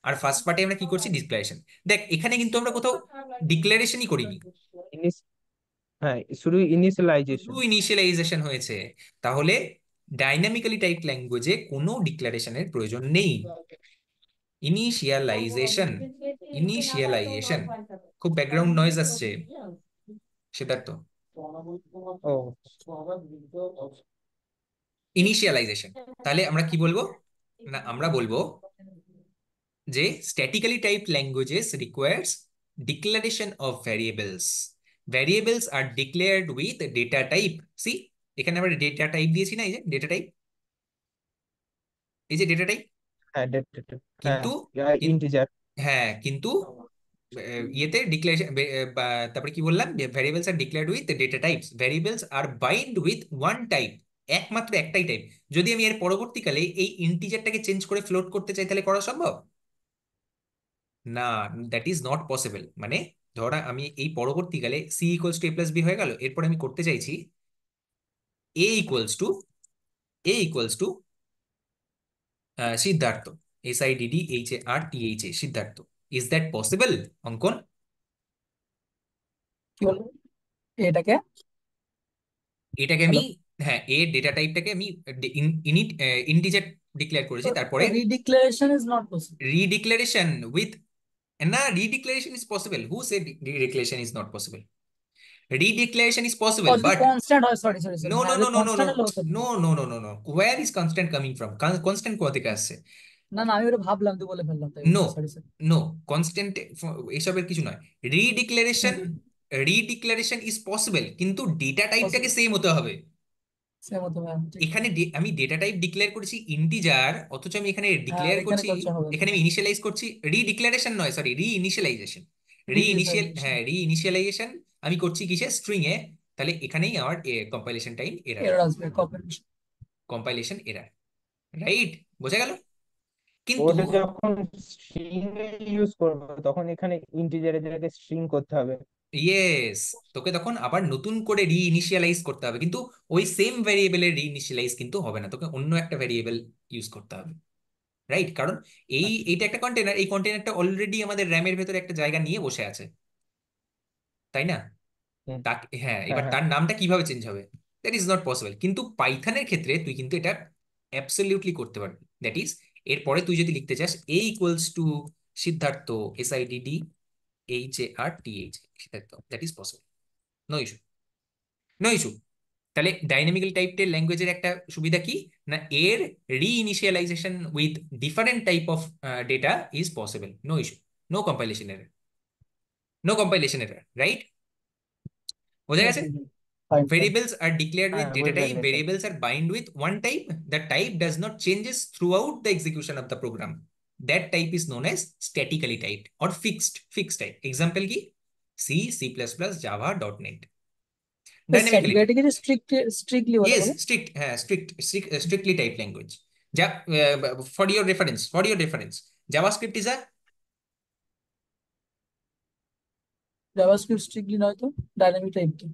আর ফার্স্ট পার্টে আমরা কি করছি? ডিক্লারেশন। দেখ এখানে কিন্তু আমরা কোথাও ডিক্লারেশনই করিনি, ইনিস হ্যাঁ, শুধু শুধু ইনিশিয়ালাইজেশন। ইনিশিয়ালাইজেশন হয়েছে। তাহলে ডাইনামিক্যালি টাইপ ল্যাঙ্গুয়েজে কোনো ডিক্লারেশনের প্রয়োজন নেই। Initialization, initialization. খুব ব্যাকগ্রাউন্ড নয়েজ আসছে সিদ্ধার্থ। ও। ইনিশিয়ালাইজেশন, তাহলে আমরা কি বলবো? না আমরা বলবো যে statically type languages requires declaration of variables, variables are declared with data type. C, এখানে আমরা ডেটা টাইপ দিয়েছি না, এই যে ডেটা টাইপ, এই যে ডেটা টাইপ। হ্যাঁ, ডেটা। হ্যাঁ, কিন্তু ইন্টিজার। হ্যাঁ কিন্তু ইয়েতে ডিক্লারেশন, তারপরে কি বললাম, variables are declared with data types, variables are bind with one type, একমাত্র একটাই টাইপ। যদি আমি এর পরবর্তীকালে এই ইন্টিজারটাকে চেঞ্জ করে ফ্লোট করতে চাই তাহলে করা সম্ভব না, দ্যাট ইজ নট পসিবল। মানে ধরা আমি এই পরবর্তীকালে c equals to a plus b হয়ে গেল, এরপর আমি করতে চাইছি a equals to, a equals to Siddharth, SIDDHARTHA, Siddharth. Is that possible Ankan? কি বলবো এটাকে? এটাকে আমি, হ্যালো। হ্যাঁ এর ডেটা টাইপটাকে আমি ইনিট ইন্টিজার ডিক্লেয়ার করেছি, তারপরে redeclaration is not possible. Redeclaration with, না redeclaration is possible, who said redeclaration is not possible? Redeclaration is ও পসিবল যদি বাট কনস্ট্যান্ট হয়, সরি সরি সরি, no হ্যাঁ no যদি no no no no constant হলে হতো না। no no no no no, where is constant coming from? Constant কোথা থেকে আসছে? না না, আমি ওটা ভাবলাম তো বলে ফেললাম, তাই নো, বলছি, সরি সরি। নো, কনস্ট্যান্ট এসবের কিছু নয়। রিডিক্লারেশন, রিডিক্লারেশন ইজ পসিবল, কিন্তু ডেটা টাইপটাকে পসিবল, সেম হতে হবে। সেম হতে হবে, ঠিক এখানে ঠিক। আমি ডেটা টাইপ ডিক্লেয়ার করেছি ইন্টিজার, অথচ আমি এখানে হ্যাঁ, ডিক্লেয়ার এখানে করছি, করতে হবে না। এখানে আমি ইনিশিয়ালাইজ করছি, রিডিক্লারেশন নয়, সরি রি ইনিশিয়ালাইজেশন। রি ইনিশিয়াল, রিইনিশিয়ালাইজেশন। হ্যাঁ রি ইনিশিয়ালাইজেশন আমি করছি কিসে? স্ট্রিং এ। তাহলে এখানেই আমার কম্পাইলেশন টাইম এরার, এরর আসবে, কম্পিটিশন। Compilation error, right? বোঝা গেল? কিন্তু ওটা যখন স্ট্রিং এ ইউজ করবো তখন এখানে ইন্টিজারের জায়গায় স্ট্রিং করতে হবে। ইয়েস, তোকে তখন আবার নতুন করে রি ইনিশিয়ালাইজ করতে হবে, কিন্তু ওই সেম ভ্যারিয়েবলের রি ইনিশিয়ালাইজ কিন্তু হবে না, তোকে অন্য একটা ভ্যারিয়েবল ইউজ করতে হবে, রাইট? কারণ আচ্ছা। এইটা একটা কন্টেনার, এই কন্টেনারটা অলরেডি আমাদের র্যামের ভেতরে একটা জায়গা নিয়ে বসে আছে, তাই না? হুম। তাকে, হ্যাঁ, হ্যাঁ, এবার হ্যাঁ। তার নামটা কিভাবে চেঞ্জ হবে? That is not possible. কিন্তু পাইথনের ক্ষেত্রে তুই কিন্তু এটা অ্যাবসলিউটলি করতে পারবি। দ্যাট ইজ, এরপরে তুই যদি লিখতে চাস a equals to Siddharth, SIDDHARTH, Siddharth, that is possible, no issue, no issue. তাহলে ডাইনামিক্যাল টাইপের ল্যাঙ্গুয়েজের একটা সুবিধা কি, না এর reinitialization with different type of data is possible, no issue, no compilation error, no compilation error, right? বোঝা হুম, গেছে? Hmm, hmm. Fine fine. Variables are declared with হ্যাঁ, data বুঝলাম type. এটা। Variables are bind with one type. The type does not changes throughout the execution of the program. That type is known as statically typed or fixed type. Example ki C, C++, Java, .NET. Static Dynamically typed. এটাকে যে strictly বলে Yes, বলো। strictly typed language. For your reference, JavaScript is a JavaScript strictly নয় তো, dynamic type তো।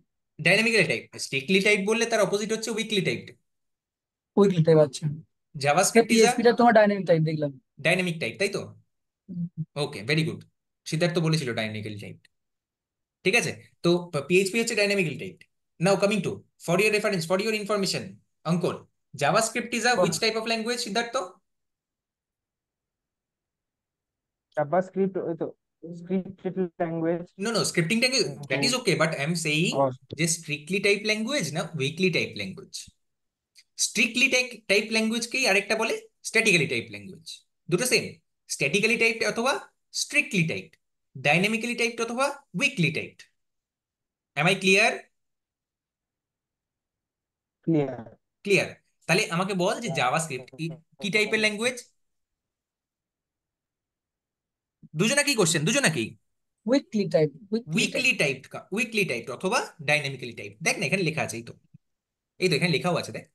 dynamically typed. Strictly typed বললে তার opposite হচ্ছে weakly typed. উইকলি টাইপ, আচ্ছা। JavaScript is a পিএইচপিটা তোমার ডাইনামিক টাইপ দেখলাম। dynamic type, তাই তো? হুম। Okay, very good. সিদ্ধার্থ বলেছিল ডাইনামিক্যালি টাইপড। ঠিক আছে, তো পিএইচপি হচ্ছে dynamically typed. Now coming to, for your reference, for your information, Ankan, JavaScript is a বলো। Which type of language, Siddharth? JavaScript ওই তো scripted language. No no, scripting language that is okay, but I am saying ও, যে strictly type language না weakly type language. Strictly type ল্যাঙ্গুয়েজকেই আরেকটা বলে statically type language. দুটো same, statically typed অথবা strictly typed, dynamically typed অথবা weakly typed. Am I clear? Clear. Clear. তাহলে আমাকে বল যে জাভাস্ক্রিপ্ট কি টাইপের ল্যাঙ্গুয়েজ? দুজনা কি কোশ্চেন, দুজনা কি? Weekly type, weekly type. Weekly type অথবা ডাইনামিক্যালি টাইপ। দেখ না এখানে লেখা আছে, এই তো এখানে লেখাও আছে, দেখ।